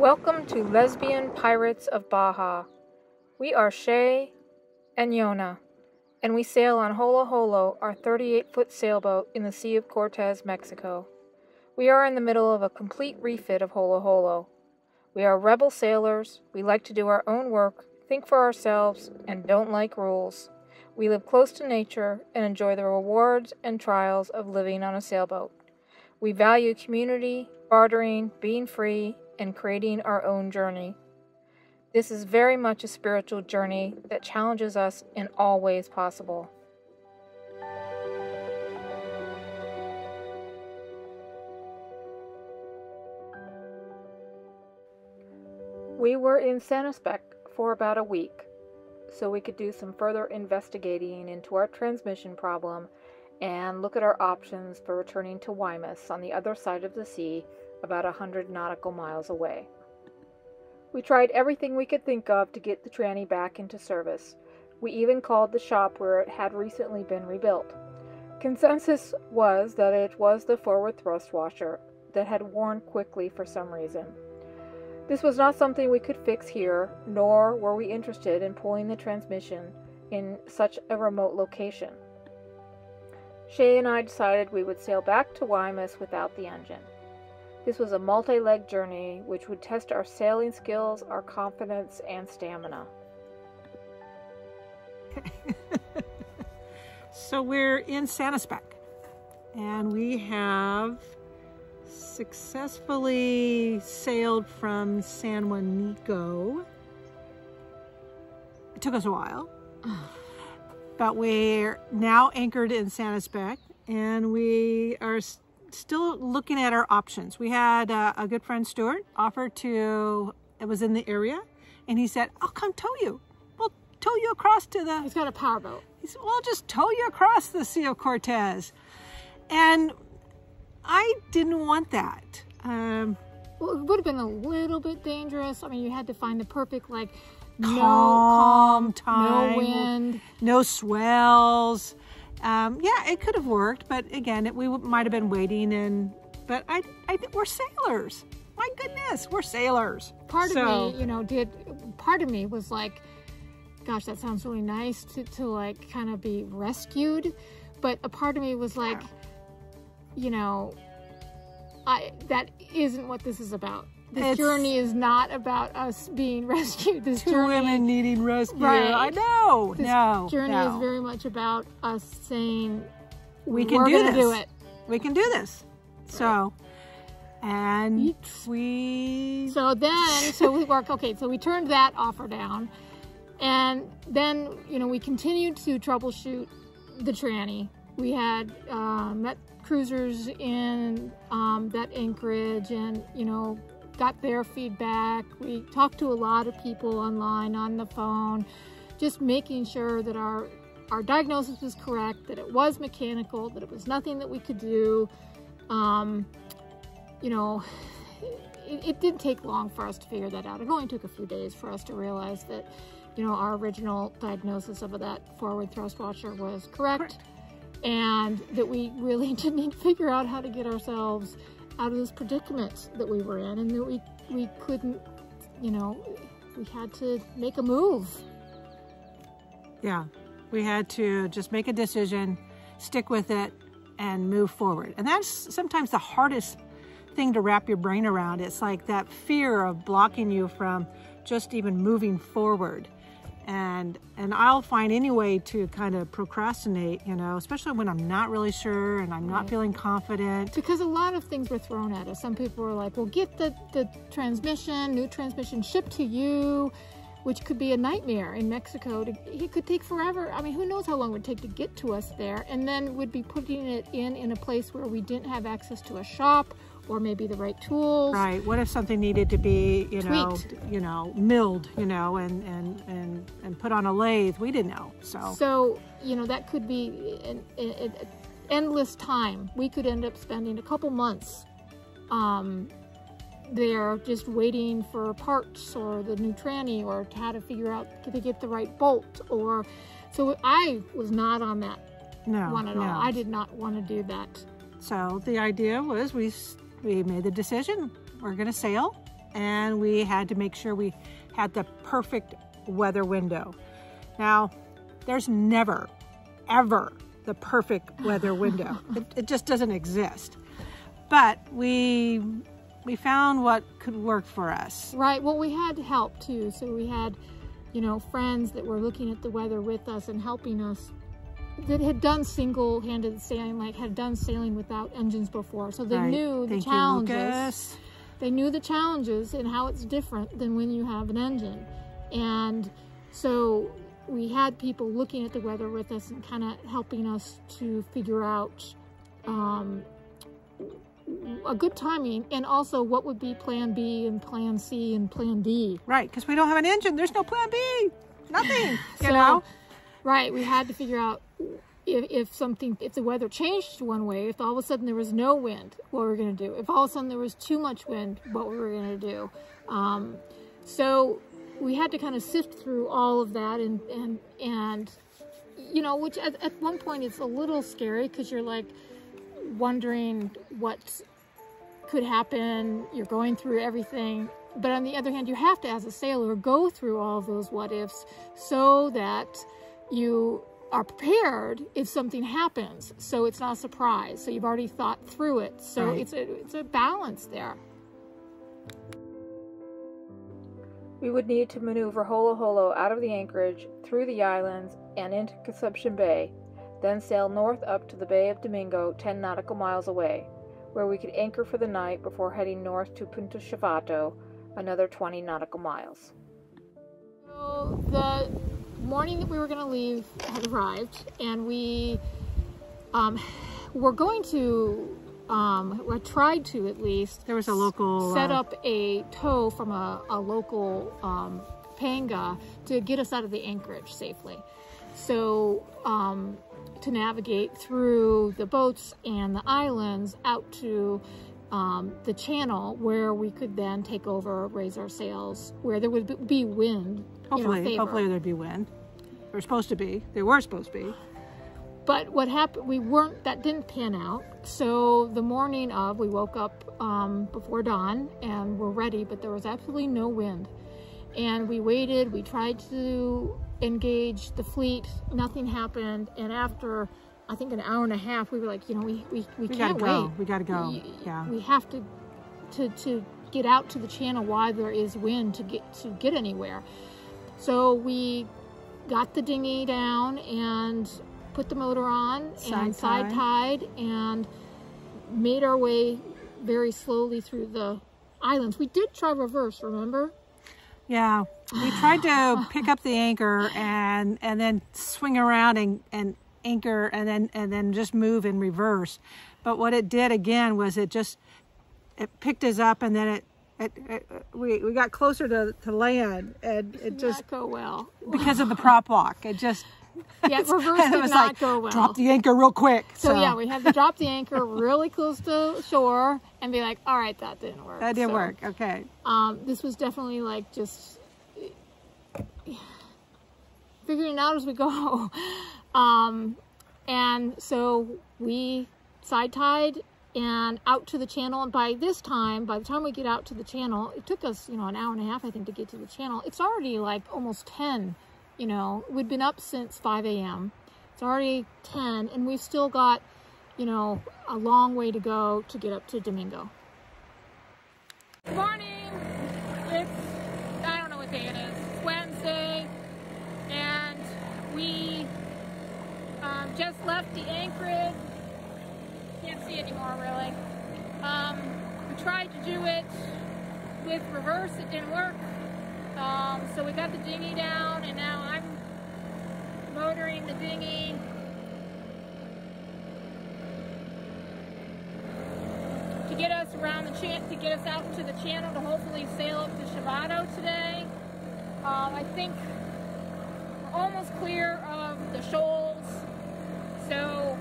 Welcome to Lesbian Pirates of Baja. We are Shay and Yona, and we sail on Holoholo, our 38-foot sailboat in the Sea of Cortez, Mexico. We are in the middle of a complete refit of Holoholo. We are rebel sailors, we like to do our own work, think for ourselves, and don't like rules. We live close to nature and enjoy the rewards and trials of living on a sailboat. We value community, bartering, being free, and creating our own journey. This is very much a spiritual journey that challenges us in all ways possible. We were in Santispac for about a week, so we could do some further investigating into our transmission problem and look at our options for returning to Guaymas on the other side of the sea, about 100 nautical miles away. We tried everything we could think of to get the tranny back into service. We even called the shop where it had recently been rebuilt. Consensus was that it was the forward thrust washer that had worn quickly for some reason. This was not something we could fix here, nor were we interested in pulling the transmission in such a remote location. Shay and I decided we would sail back to Guaymas without the engine. This was a multi-leg journey which would test our sailing skills, our confidence, and stamina. So we're in Santispac, and we have successfully sailed from San Juanico. It took us a while, but we're now anchored in Santispac, and we are still looking at our options. We had a good friend, Stuart, offer to, it was in the area, and he said, I'll come tow you. We'll tow you across to the... He's got a powerboat. He said, well, I'll just tow you across the Sea of Cortez. And I didn't want that. Well, it would have been a little bit dangerous. I mean, you had to find the perfect, like, calm time, no wind, no swells. Yeah, it could have worked, but again, we might have been waiting. But I think we're sailors. My goodness, we're sailors. Part of me, part of me was like, gosh, that sounds really nice to like kind of be rescued. But a part of me was like, that isn't what this is about. This journey is not about us being rescued. This two women needing rescue. Right. I know. This journey is very much about us saying, we can do this. We can do this. So, and so we work. Okay, so we turned that offer down, and then we continued to troubleshoot the tranny. We had met cruisers in that anchorage, and got their feedback. We talked to a lot of people online, on the phone, just making sure that our diagnosis was correct, that it was mechanical, that it was nothing that we could do. It didn't take long for us to figure that out. It only took a few days for us to realize that, our original diagnosis of that forward thrust washer was correct. And that we really did need to figure out how to get ourselves out of this predicament that we were in, and that we couldn't, we had to make a move. Yeah, we had to just make a decision, stick with it, and move forward. And that's sometimes the hardest thing to wrap your brain around. It's like that fear of blocking you from just even moving forward. And I'll find any way to kind of procrastinate, especially when I'm not really sure and I'm not feeling confident. Because a lot of things were thrown at us. Some people were like, well, get the new transmission shipped to you, which could be a nightmare in Mexico. It could take forever. I mean, who knows how long it would take to get to us there. And then we'd be putting it in a place where we didn't have access to a shop, or maybe the right tools. Right. What if something needed to be, tweaked, milled, and put on a lathe? We didn't know. So that could be an endless time. We could end up spending a couple months there just waiting for parts, or the new tranny, or how to figure out to get the right bolt. So I was not on that one at all. I did not want to do that. So the idea was we made the decision. We're going to sail, and we had to make sure we had the perfect weather window. Now, there's never, ever the perfect weather window. It just doesn't exist. But we found what could work for us. Right. Well, we had help too. So we had, you know, friends that were looking at the weather with us and helping us that had done single-handed sailing, like had done sailing without engines before. So they knew the challenges. They knew the challenges and how it's different than when you have an engine. And so we had people looking at the weather with us and kind of helping us to figure out a good timing, and also what would be plan B and plan C and plan D. Right, because we don't have an engine. There's no plan B. Nothing, you know? Right, we had to figure out if the weather changed one way, if all of a sudden there was no wind, what we were going to do. If all of a sudden there was too much wind, what we were going to do. So we had to kind of sift through all of that, and you know, which at one point it's a little scary because you're like wondering what could happen. You're going through everything. But on the other hand, you have to, as a sailor, go through all of those what ifs so that you are prepared if something happens, so it's not a surprise. So you've already thought through it. So right. It's a balance there. We would need to maneuver Holoholo out of the anchorage, through the islands, and into Conception Bay, then sail north up to the Bay of Domingo, 10 nautical miles away, where we could anchor for the night before heading north to Punta Chivato, another 20 nautical miles. So the morning that we were going to leave had arrived, and we were going to, I tried to at least, there was a local set up a tow from a local panga to get us out of the anchorage safely. So to navigate through the boats and the islands out to the channel where we could then take over, raise our sails, where there would be wind. Hopefully there'd be wind. There were supposed to be. But what happened, that didn't pan out. So the morning of, we woke up before dawn and were ready, but there was absolutely no wind. And we waited, we tried to engage the fleet, nothing happened. And after, I think, an hour and a half, we were like, you know, we can't wait. We gotta go. Yeah. We have to get out to the channel while there is wind to get anywhere. So we got the dinghy down and put the motor on and side tied and made our way very slowly through the islands. We did try reverse, remember? Yeah, we tried to pick up the anchor and then swing around and anchor and then just move in reverse. But what it did again was it picked us up, and then we got closer to land, and it just not go well because of the prop walk. It just reverse did not go well. Drop the anchor real quick. So yeah, we had to drop the anchor really close to shore and be like, all right, that didn't work. That didn't work. Okay. This was definitely like just figuring it out as we go. And so we side tied and out to the channel, and by the time we get out to the channel, it took us, an hour and a half, I think, to get to the channel. It's already like almost 10, we'd been up since 5 a.m. It's already 10, and we've still got, a long way to go to get up to Domingo. Good morning. I don't know what day it is. It's Wednesday, and we just left the anchorage. Can't see anymore, really. We tried to do it with reverse. It didn't work. So we got the dinghy down, and now I'm motoring the dinghy to get us around to get us out into the channel to hopefully sail up to Chivato today. I think we're almost clear of the shoals, so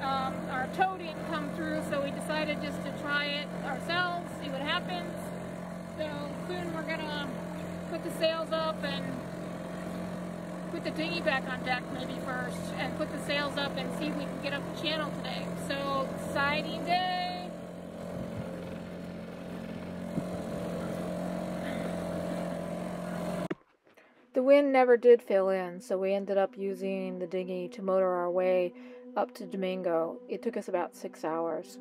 our tow didn't come through, so we decided just to try it ourselves, see what happens. So soon we're gonna put the sails up and put the dinghy back on deck maybe first, and put the sails up and see if we can get up the channel today. So exciting day. The wind never did fill in, so we ended up using the dinghy to motor our way up to Domingo. It took us about 6 hours.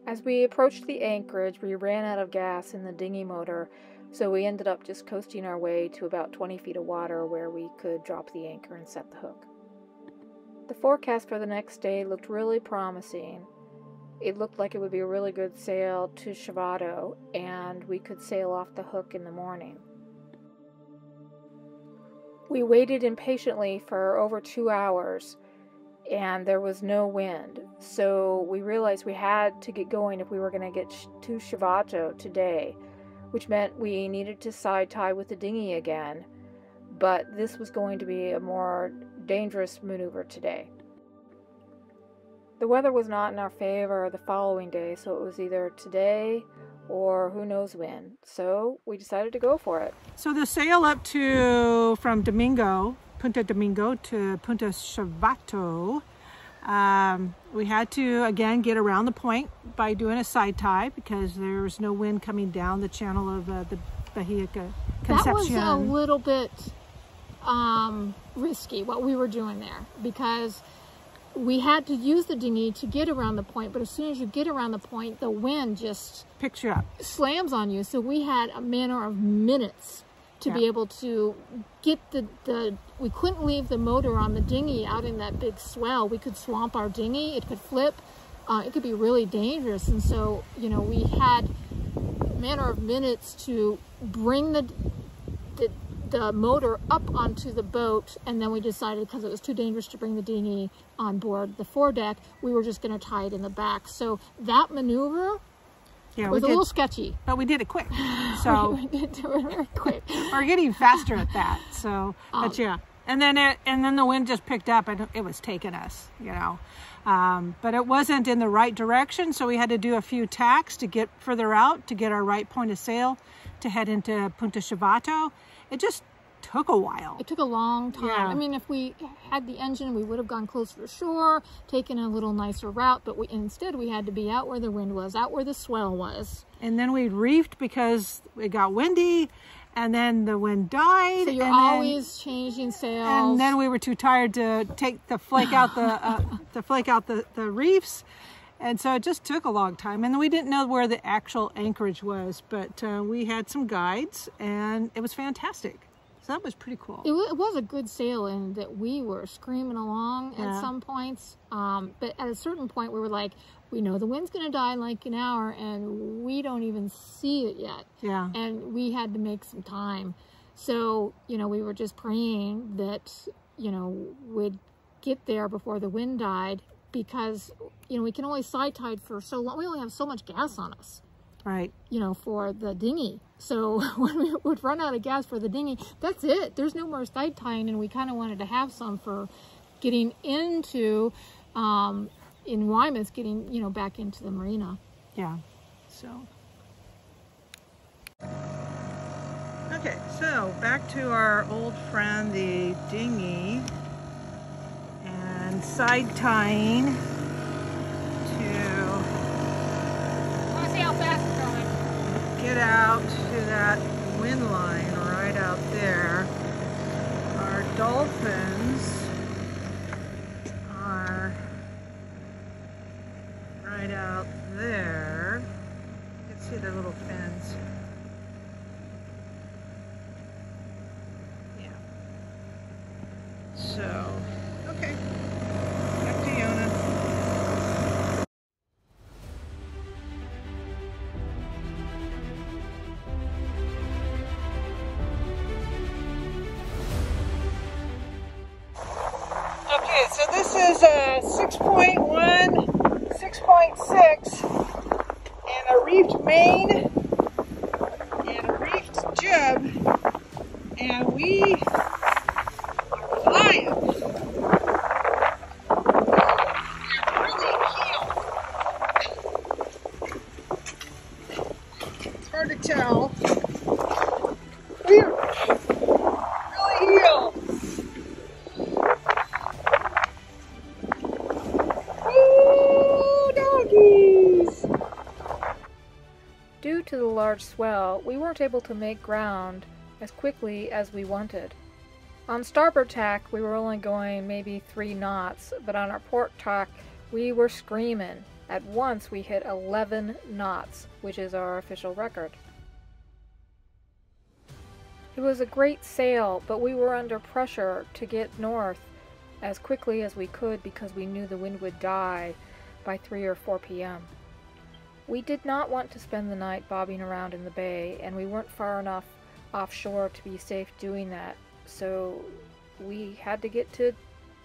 As we approached the anchorage, we ran out of gas in the dinghy motor, so we ended up just coasting our way to about 20 feet of water where we could drop the anchor and set the hook. The forecast for the next day looked really promising. It looked like it would be a really good sail to Chivato, and we could sail off the hook in the morning. We waited impatiently for over 2 hours, and there was no wind, so we realized we had to get going if we were going to get to Chivato today, which meant we needed to side tie with the dinghy again, but this was going to be a more dangerous maneuver today. The weather was not in our favor the following day, so it was either today or who knows when, so we decided to go for it. So the sail up to from Domingo, Punta Domingo to Punta Chivato, we had to again get around the point by doing a side tie because there was no wind coming down the channel of the Baja Concepcion. That was a little bit risky what we were doing there because we had to use the dinghy to get around the point, but as soon as you get around the point, the wind just picks you up, slams on you. So we had a matter of minutes to be able to get we couldn't leave the motor on the dinghy out in that big swell. We could swamp our dinghy, it could flip, it could be really dangerous. And so, you know, we had a matter of minutes to bring the motor up onto the boat, and then we decided because it was too dangerous to bring the dinghy on board the foredeck, we were just going to tie it in the back. So that maneuver was a little sketchy, but we did it quick. So we did do it very quick. We're getting faster at that. So, but yeah, and then the wind just picked up, and it was taking us, you know. But it wasn't in the right direction, so we had to do a few tacks to get further out to get our right point of sail to head into Punta Chivato. It just took a while. It took a long time. Yeah. I mean, if we had the engine, we would have gone closer to shore, taken a little nicer route, but instead we had to be out where the wind was, out where the swell was. And then we reefed because it got windy, and then the wind died. So you're always changing sails. And then we were too tired to take the flake out the reefs. And so it just took a long time. And we didn't know where the actual anchorage was, but we had some guides, and it was fantastic. So that was pretty cool. It was a good sail, in that we were screaming along at some points. But at a certain point, we were like, we know the wind's going to die in like an hour, and we don't even see it yet. Yeah. And we had to make some time. So, you know, we were just praying that, you know, we'd get there before the wind died, because, you know, we can only side tie for so long. We only have so much gas on us. Right. You know, for the dinghy. So when we would run out of gas for the dinghy, that's it. There's no more side tying, and we kind of wanted to have some for getting into, in Guaymas, getting, you know, back into the marina. Yeah. So. Okay, so back to our old friend, the dinghy, and side tying to See how fast it's going. get out to that wind line right out there. Our dolphins are right out there. You can see their little fins. Yeah. So, okay. Back to Yona. Okay, so this is a 6.1, 6.6, and a reefed main, and a reefed jib, and we are flying. We're really heeled. It's hard to tell. We're really heeled. Due to the large swell, we weren't able to make ground as quickly as we wanted. On starboard tack, we were only going maybe 3 knots, but on our port tack, we were screaming. At once, we hit 11 knots, which is our official record. It was a great sail, but we were under pressure to get north as quickly as we could because we knew the wind would die by 3 or 4 p.m. We did not want to spend the night bobbing around in the bay, and we weren't far enough offshore to be safe doing that, so we had to get to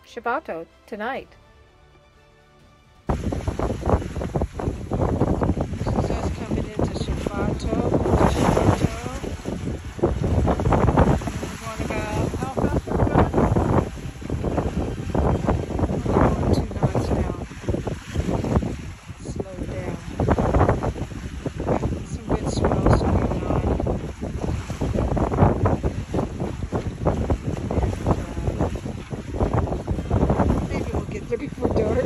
Chivato tonight. This is us coming into Chivato. We want to go, how fast are we going? We're going 2 knots now. Slow down. Some good swells going on. And, maybe we'll get there before dark.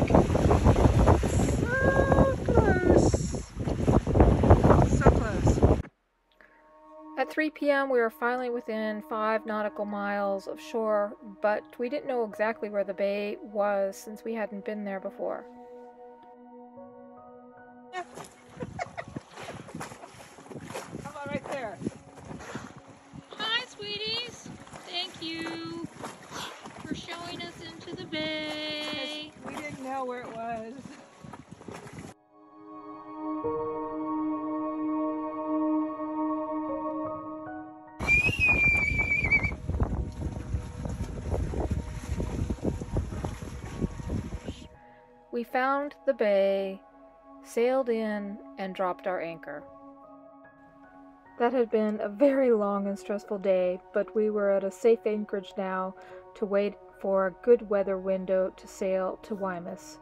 At 3 p.m. we were finally within 5 nautical miles of shore, but we didn't know exactly where the bay was since we hadn't been there before. How about right there? Hi, sweeties. Thank you for showing us into the bay. We didn't know where it was. We found the bay, sailed in, and dropped our anchor. That had been a very long and stressful day, but we were at a safe anchorage now to wait for a good weather window to sail to Guaymas.